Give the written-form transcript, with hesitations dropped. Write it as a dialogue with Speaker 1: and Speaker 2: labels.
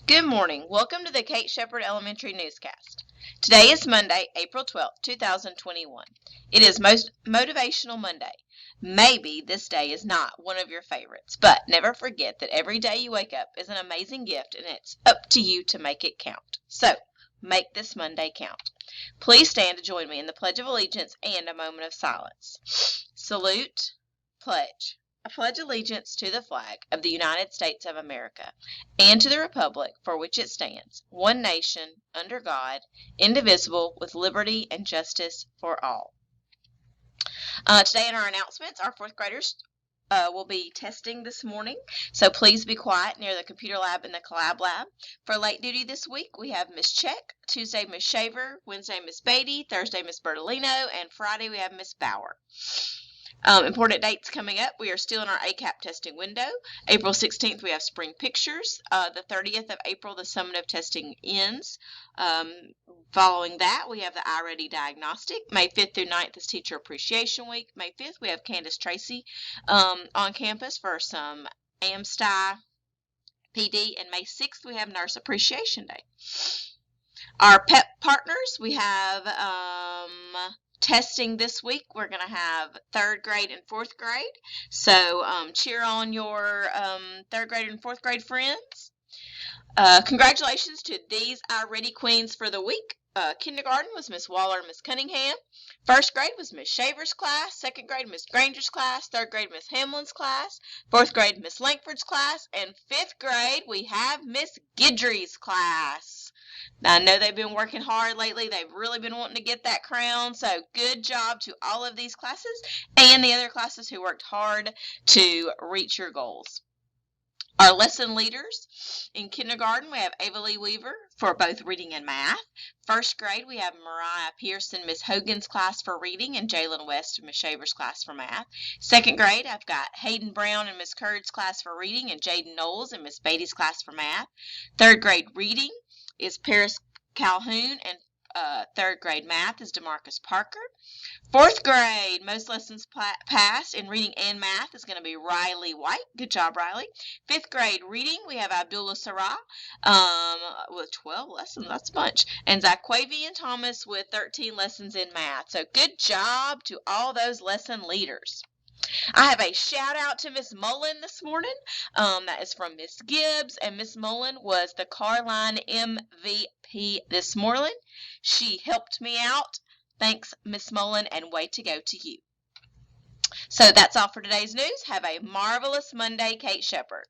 Speaker 1: Good morning. Welcome to the Kate Shepherd Elementary Newscast. Today is Monday, April 12th, 2021. It is Motivational Monday. Maybe this day is not one of your favorites, but never forget that every day you wake up is an amazing gift and it's up to you to make it count. So, make this Monday count. Please stand to join me in the Pledge of Allegiance and a moment of silence. Salute, pledge. I pledge allegiance to the flag of the United States of America and to the republic for which it stands, one nation, under God, indivisible, with liberty and justice for all. Today in our announcements, our fourth graders will be testing this morning, so please be quiet near the computer lab and the collab lab. For late duty this week, we have Miss Check, Tuesday Miss Shaver, Wednesday Miss Beatty, Thursday Miss Bertolino, and Friday we have Miss Bauer. Important dates coming up. We are still in our ACAP testing window. April 16th, we have spring pictures. The 30th of April, the summative testing ends. Following that, we have the iReady diagnostic. May 5th through 9th is Teacher Appreciation Week. May 5th, we have Candace Tracy on campus for some AMSTI PD. And May 6th, we have Nurse Appreciation Day. Our PEP partners, we have testing this week. We're going to have third grade and fourth grade. So cheer on your third grade and fourth grade friends. Congratulations to these iReady queens for the week. Kindergarten was Miss Waller and Miss Cunningham. First grade was Miss Shaver's class. Second grade, Miss Granger's class. Third grade, Miss Hamlin's class. Fourth grade, Miss Langford's class. And fifth grade, we have Miss Guidry's class. Now, I know they've been working hard lately. They've really been wanting to get that crown. So good job to all of these classes and the other classes who worked hard to reach your goals. Our lesson leaders in kindergarten, we have Ava Lee Weaver for both reading and math. First grade, we have Mariah Pearson, Miss Hogan's class for reading, and Jalen West, Miss Shaver's class for math. Second grade, I've got Hayden Brown and Miss Curds class for reading, and Jaden Knowles and Miss Beatty's class for math. Third grade reading is Paris Calhoun, and third grade math is DeMarcus Parker. Fourth grade, most lessons passed in reading and math is going to be Riley White. Good job, Riley. Fifth grade reading, we have Abdullah Sarah with 12 lessons. That's a bunch. And Zaquavian Thomas with 13 lessons in math. So good job to all those lesson leaders. I have a shout out to Miss Mullen this morning. That is from Miss Gibbs, and Miss Mullen was the Carline MVP this morning. She helped me out. Thanks, Miss Mullen, and way to go to you. So that's all for today's news. Have a marvelous Monday, Kate Shepherd.